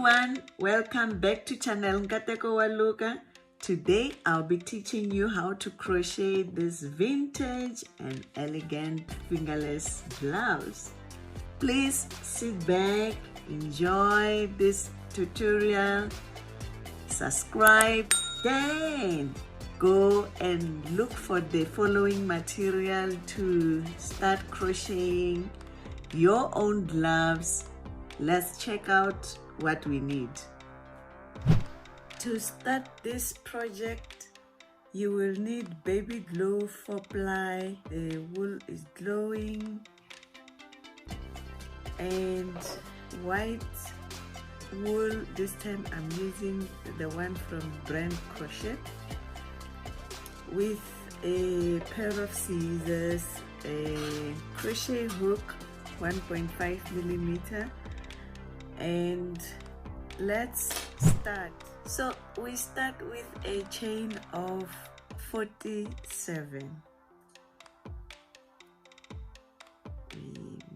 everyone, welcome back to channel Nkateko wa Luka. Today I'll be teaching you how to crochet this vintage and elegant fingerless blouse. Please sit back, enjoy this tutorial, subscribe, then go and look for the following material to start crocheting your own gloves. Let's check out what we need. To start this project, you will need baby glue 4-ply. The wool is glowing, and white wool. This time I'm using the one from brand Crochet, with a pair of scissors, a crochet hook 1.5mm, and let's start. So we start with a chain of 47. We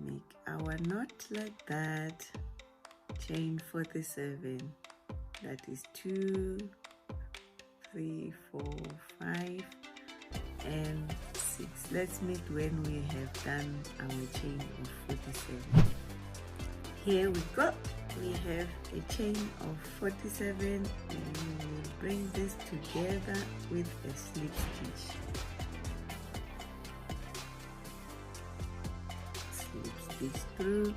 make our knot like that. Chain 47. That is 2, 3, 4, 5 and 6. Let's meet when we have done our chain of 47. Here we go. We have a chain of 47, and we will bring this together with a slip stitch. Slip stitch through,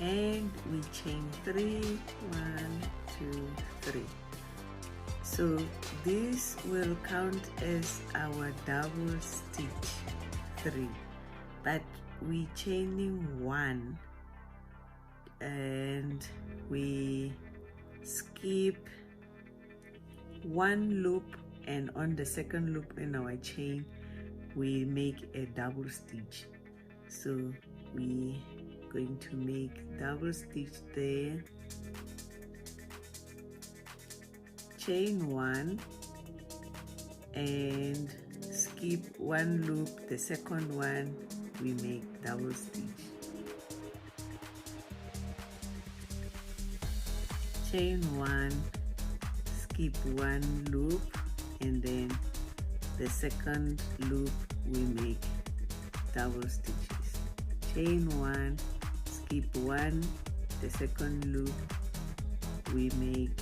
and we chain 3, 1, 2, 3. So this will count as our double stitch 3, but we chaining 1, and we skip 1 loop, and on the second loop in our chain we make a double stitch. So we going to make double stitch there, chain 1 and skip 1 loop. The second one we make double stitch, chain 1, skip 1 loop, and then the second loop we make double stitches. Chain 1, skip 1, the second loop we make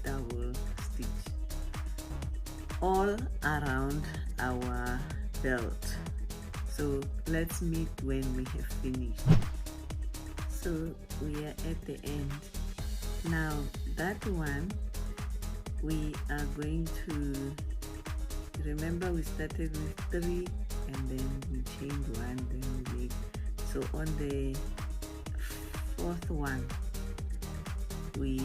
double stitch all around our belt. So let's meet when we have finished. So we are at the end. Now that one we are going to, remember we started with 3 and then we chained 1, then we make, so on the 4th one we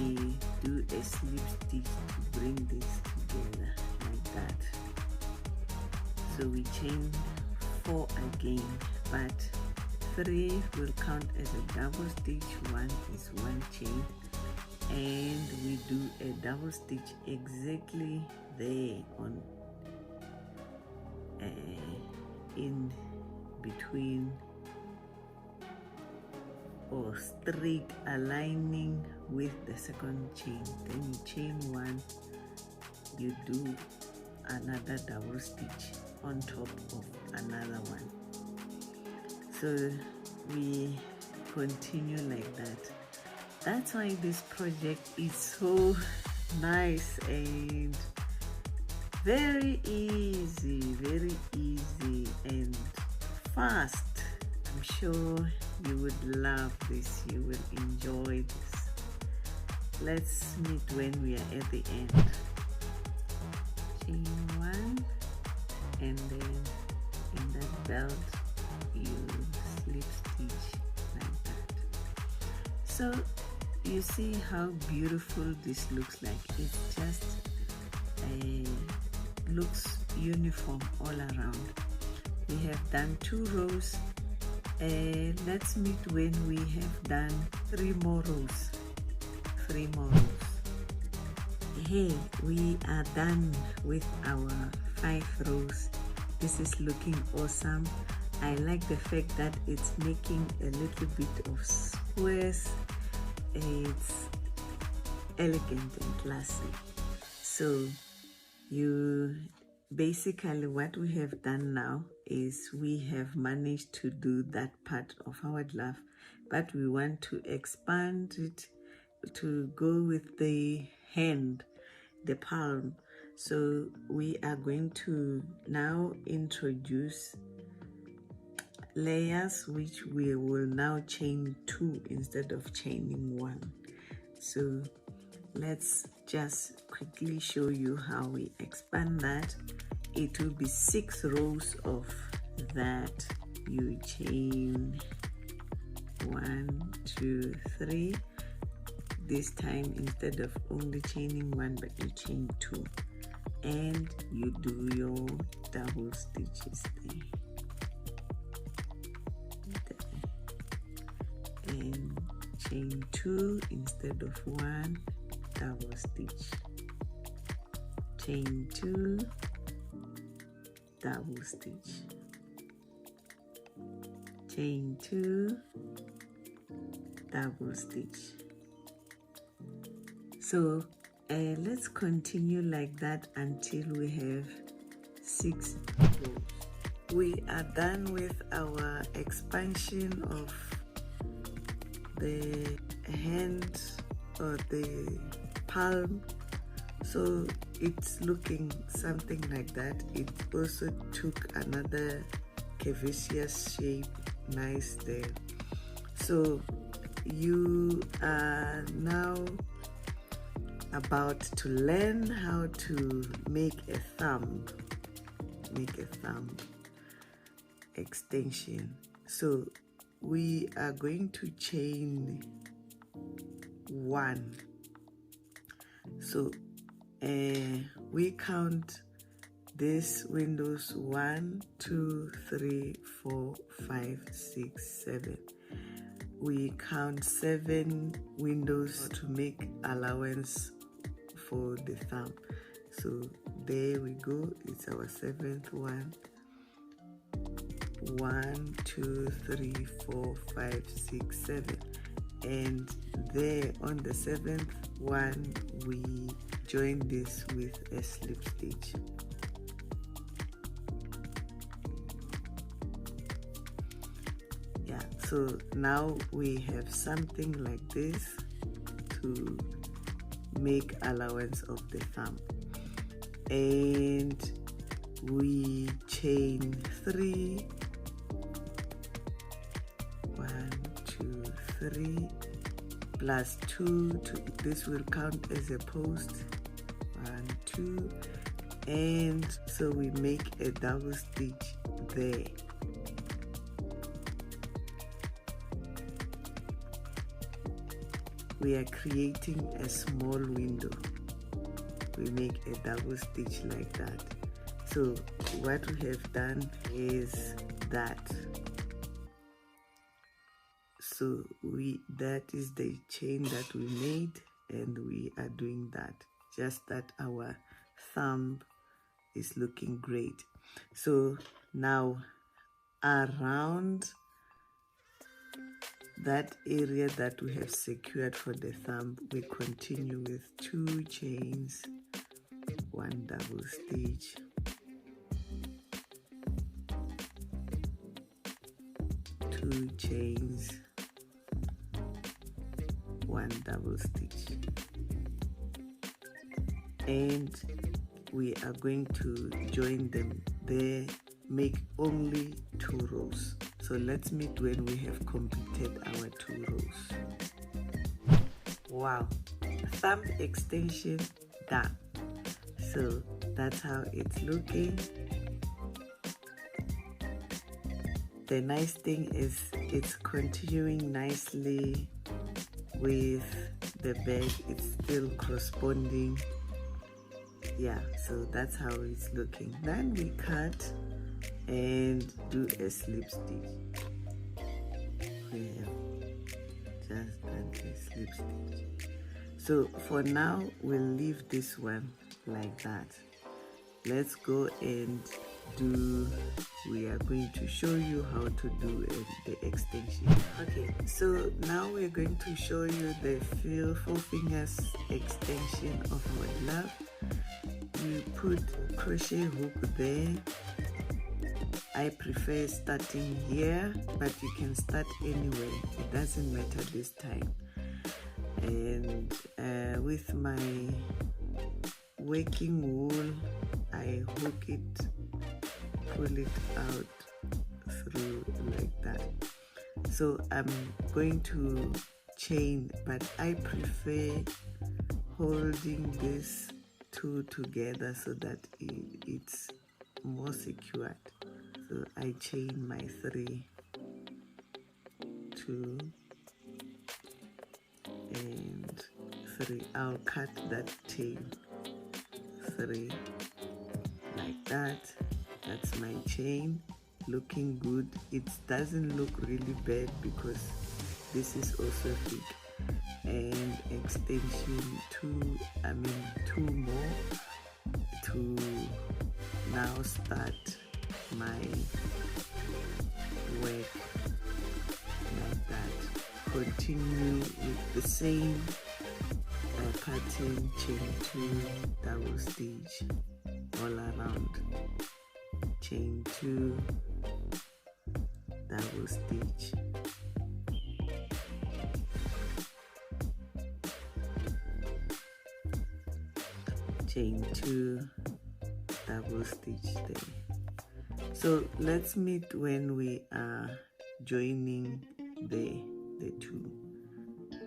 do a slip stitch to bring this together like that. So we chain 4 again, but 3 will count as a double stitch, 1 is 1 chain, and we do a double stitch exactly there on in between, or straight aligning with the second chain. Then you chain 1, you do another double stitch on top of another one. So we continue like that. That's why this project is so nice and very easy and fast. I'm sure you would love this, you will enjoy this. Let's meet when we are at the end. Chain 1, and then in that belt you slip stitch like that. So you see how beautiful this looks like. It's just looks uniform all around. We have done 2 rows. Let's meet when we have done 3 more rows. 3 more rows. Hey, we are done with our 5 rows. This is looking awesome. I like the fact that it's making a little bit of squares. It's elegant and classy. So you basically, what we have done now is we have managed to do that part of our glove, but we want to expand it to go with the hand, the palm. So we are going to now introduce layers, which we will now chain 2 instead of chaining 1. So let's just quickly show you how we expand that. It will be 6 rows of that. You chain 1, 2, 3. This time, instead of only chaining 1, but you chain 2, and you do your double stitches there. And chain 2 instead of 1, double stitch, chain 2, double stitch, chain 2, double stitch. So let's continue like that until we have 6 rows. We are done with our expansion of the hand or the palm, so it's looking something like that. It also took another curvaceous shape, nice there. So you are now about to learn how to make a thumb extension. So we are going to chain 1. So we count these windows 1, 2, 3, 4, 5, 6, 7. We count 7 windows to make allowance for the thumb. So there we go, it's our 7th one. 1, 2, 3, 4, 5, 6, 7, and there on the 7th one we join this with a slip stitch. Yeah, so now we have something like this to make allowance of the thumb, and we chain 3, 1, 2, 3 plus 2 this will count as a post, 1, 2, and so we make a double stitch there. We are creating a small window. We make a double stitch like that. So what we have done is that. So that is the chain that we made, and we are doing that. Just that our thumb is looking great. So now around that area that we have secured for the thumb, we continue with 2 chains, 1 double stitch, 2 chains, 1 double stitch, and we are going to join them there, make only 2 rows. So let's meet when we have completed our 2 rows. Wow, thumb extension done. So that's how it's looking. The nice thing is it's continuing nicely with the bag. It's still corresponding. Yeah, so that's how it's looking. Then we cut and do a slip stitch. We have just done a slip stitch. So for now we'll leave this one like that. Let's go and we are going to show you how to do the extension. Okay, so now we're going to show you the 4 fingers extension of our glove. You put crochet hook there. I prefer starting here, but you can start anywhere, it doesn't matter this time. And with my working wool, I hook it, pull it out through like that. So I'm going to chain, but I prefer holding this 2 together so that it's more secured. So I chain my 3, 2 and 3. I'll cut that tail 3 like that. That's my chain, looking good. It doesn't look really bad because this is also thick. And extension 2 more to now start my work like that. Continue with the same pattern, chain 2, double stitch all around, chain 2, double stitch, chain 2, double stitch there. So let's meet when we are joining the 2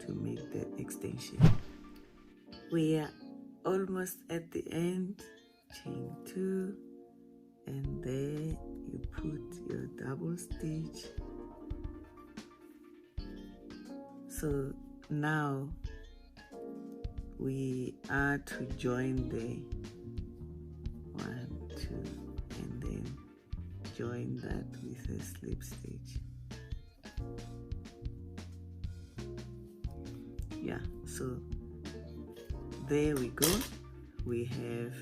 to make the extension. We are almost at the end. Chain 2, and there you put your double stitch. So now we are to join the 1, 2, and then join that with a slip stitch. Yeah, so there we go. We have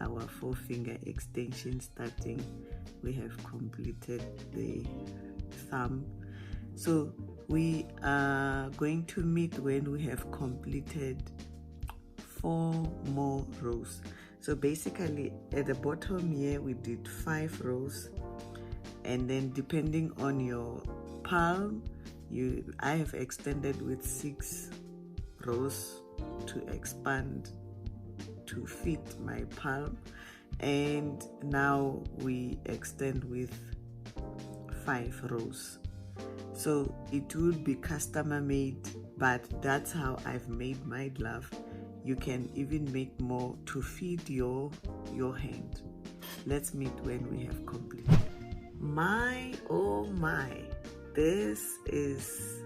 our 4 finger extension starting. We have completed the thumb. So we are going to meet when we have completed 4 more rows. So basically at the bottom here we did 5 rows, and then depending on your palm, I have extended with 6 rows to expand to fit my palm, and now we extend with 5 rows. So it would be customer made, but that's how I've made my glove. You can even make more to fit your hand. Let's meet when we have completed. My oh my, this is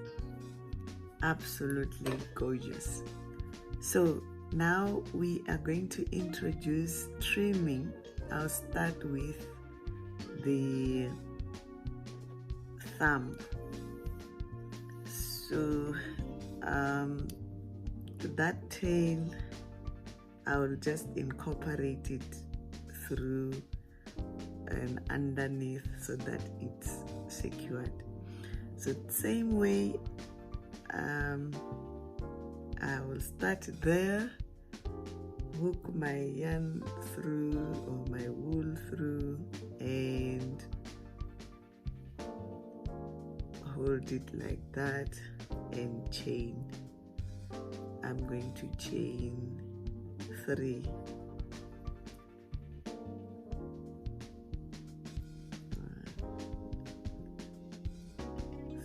absolutely gorgeous. So now we are going to introduce trimming. I'll start with the thumb. So that tail, I will just incorporate it through and underneath so that it's secured. So same way, I will start there, hook my yarn through or my wool through, and hold it like that and chain. I'm going to chain 3.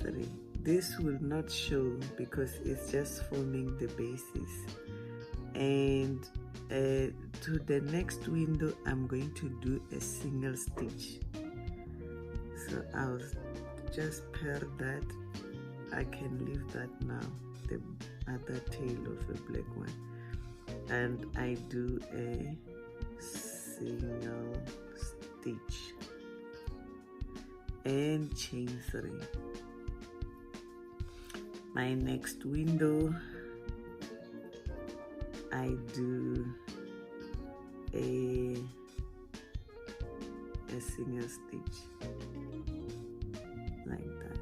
3. This will not show because it's just forming the basis. And to the next window I'm going to do a single stitch. So I'll just pair that. I can leave that now, the other tail of the black one, and I do a single stitch and chain 3. My next window, I do a a single stitch like that.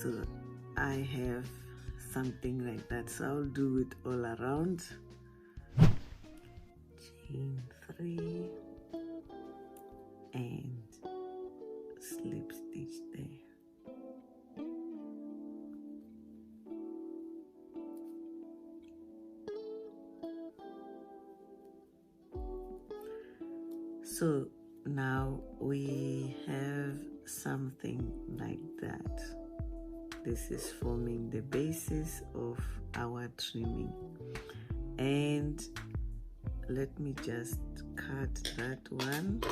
So I have something like that, so I'll do it all around. Chain 3 and slip stitch there. So now we have something like that. This is forming the basis of our trimming, and let me just cut that one.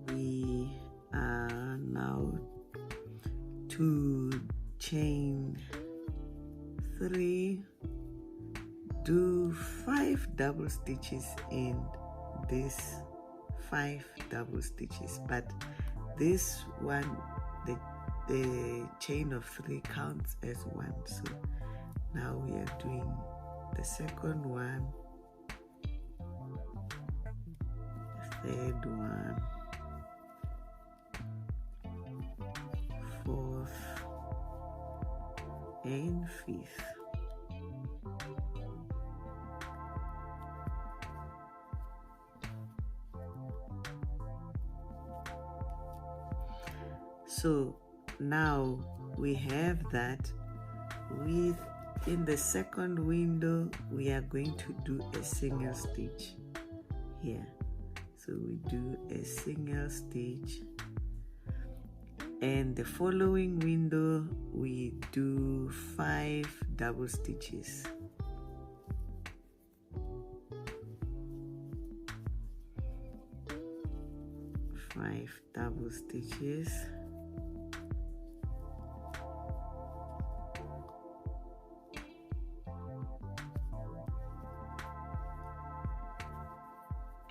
We are now to chain 3, do 5 double stitches in this 5 double stitches, but this one, the chain of 3 counts as 1. So now we are doing the second one, the third one, 4th and 5th. So now we have that. In the second window we are going to do a single stitch here. So we do a single stitch, and the following window we do 5 double stitches. Five double stitches.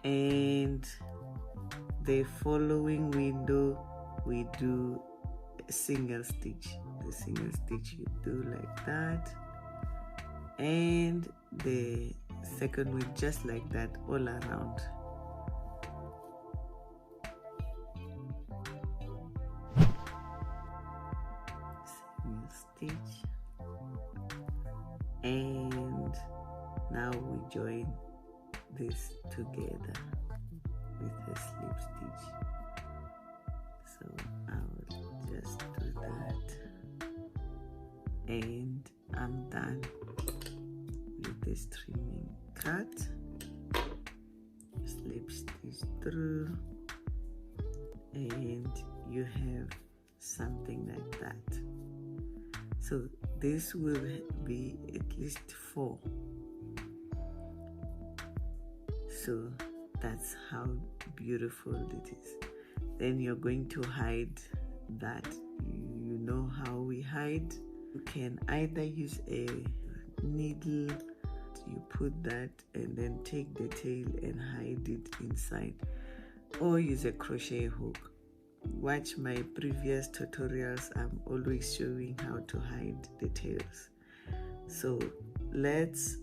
And the following window we do a single stitch. The single stitch you do like that, and the second one just like that all around. Single stitch, and now we join this together with a slip stitch. So I'll just do that, and I'm done with this trimming cut. Slip stitch through, and you have something like that. So this will be at least 4. So that's how beautiful it is. Then you're going to hide that. You know how we hide. You can either use a needle, you put that and then take the tail and hide it inside, or use a crochet hook. Watch my previous tutorials. I'm always showing how to hide the tails. So let's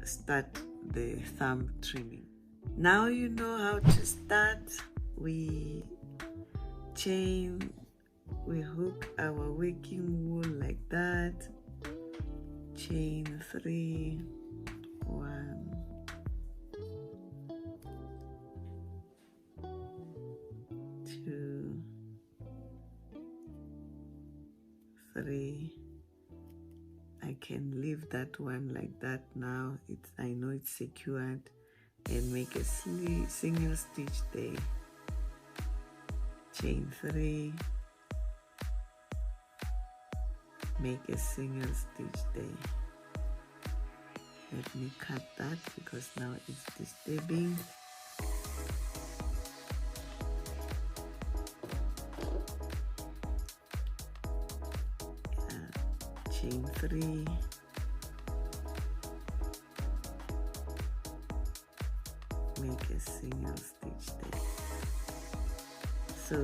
start the thumb trimming. Now you know how to start. We chain, we hook our working wool like that, chain 3, 1, 2, 3. I can leave that one like that now. I know it's secured, and make a single stitch there. Chain 3, make a single stitch there. Let me cut that because now it's disturbing. Chain 3, make a single stitch there. So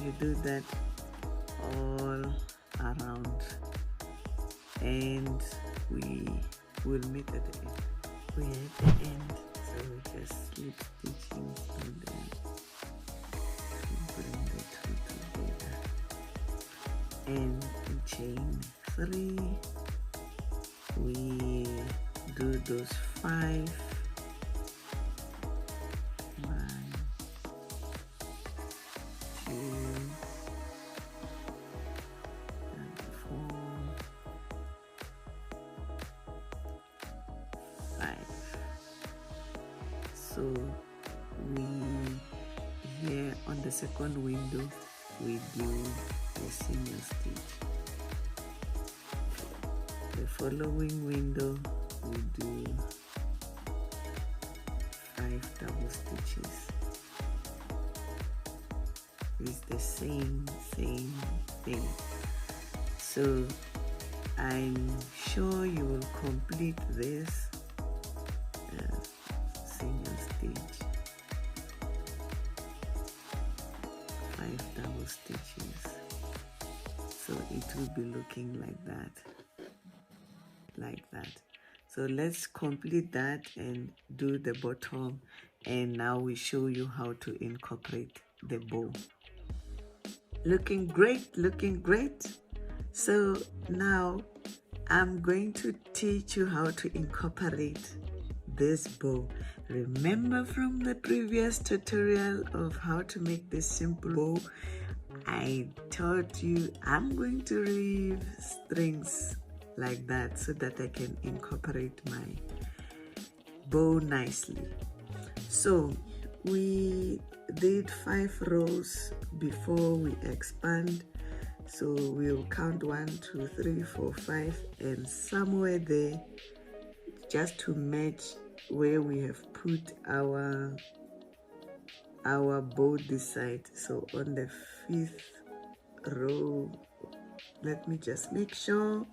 you do that all around, and we will meet at the end. we're at the end, so just slip stitching through there to bring the two together, and in chain 3 we do those 5. 1, 2, and 4, 5. So we here on the second window we do a single stitch. The following window we do 5 double stitches. It's the same thing. So I'm sure you will complete this single stitch, 5 double stitches. So it will be looking like that. So let's complete that and do the bottom, and now we show you how to incorporate the bow. Looking great. So now I'm going to teach you how to incorporate this bow. Remember from the previous tutorial of how to make this simple bow, I taught you I'm going to leave strings like that so that I can incorporate my bow nicely. So we did 5 rows before we expand, so we'll count 1, 2, 3, 4, 5, and somewhere there, just to match where we have put our bow this side. So on the 5th row, let me just make sure.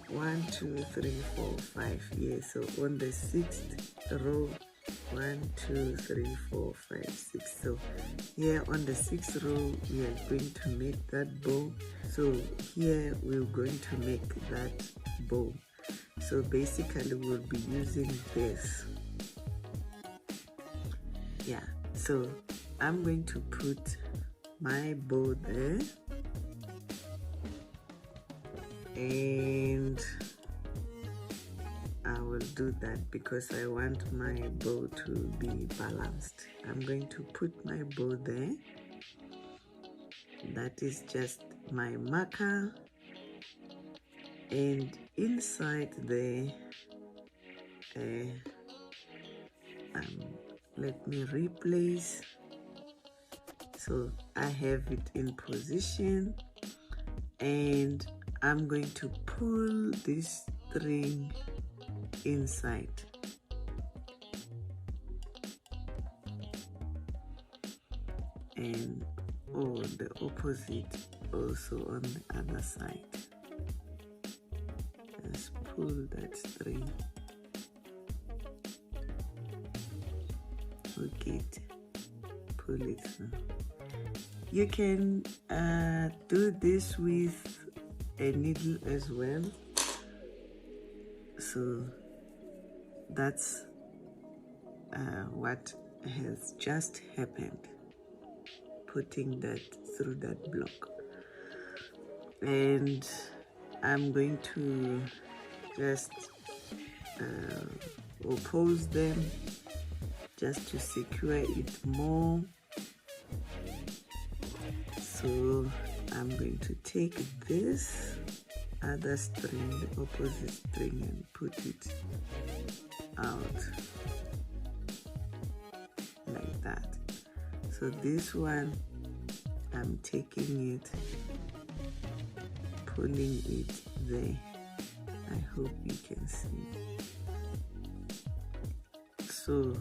1, 2, 3, 4, 5. Yeah, so on the 6th row, 1, 2, 3, 4, 5, 6. So here on the 6th row we are going to make that bow. So here we're going to make that bow. So basically we'll be using this. Yeah, so I'm going to put my bow there, and I will do that because I want my bow to be balanced. I'm going to put my bow there. That is just my marker, and inside there, let me replace. So I have it in position, and I'm going to pull this string inside. And the opposite also on the other side. Just pull that string. Hook it, pull it through. You can do this with a needle as well. So that's what has just happened, putting that through that block. And I'm going to just oppose them just to secure it more. So I'm going to take this other string, the opposite string, and put it out like that. So this one, I'm taking it, pulling it there. I hope you can see. So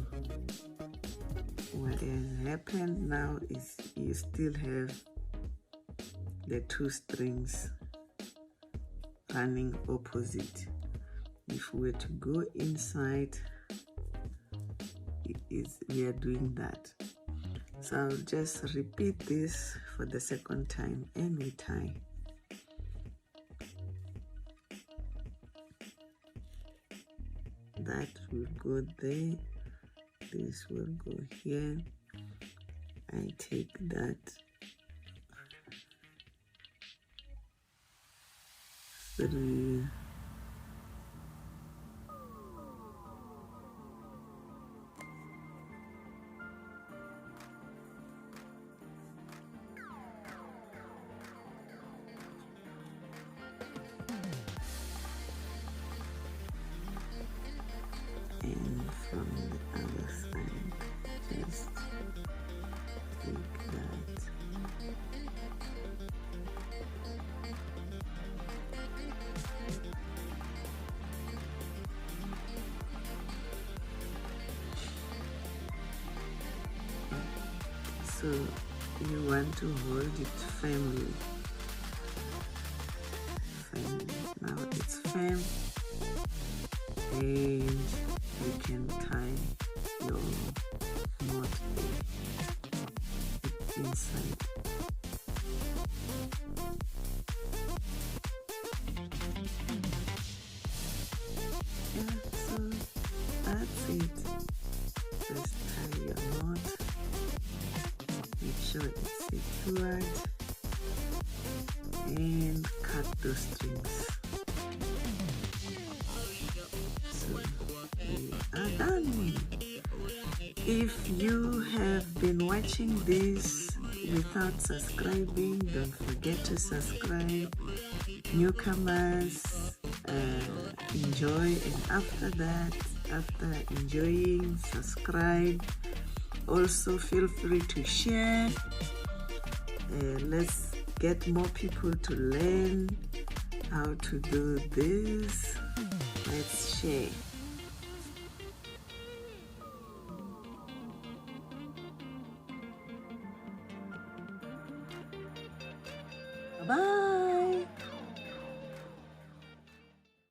what has happened now is you still have the 2 strings running opposite. If we were to go inside, we are doing that. So I'll just repeat this for the second time, and we tie. go there, this will go here. I take that 3, and from the other side, just take that. So you want to hold it firmly. Now it's firm, and you can tie your knot inside. Yeah, so that's it. Just tie your knot. Make sure it's secured and cut those strings. So we are done. If you have been watching this without subscribing, don't forget to subscribe. Newcomers, enjoy, and after that, after enjoying, subscribe. Also feel free to share. Let's get more people to learn how to do this. Let's share. Bye.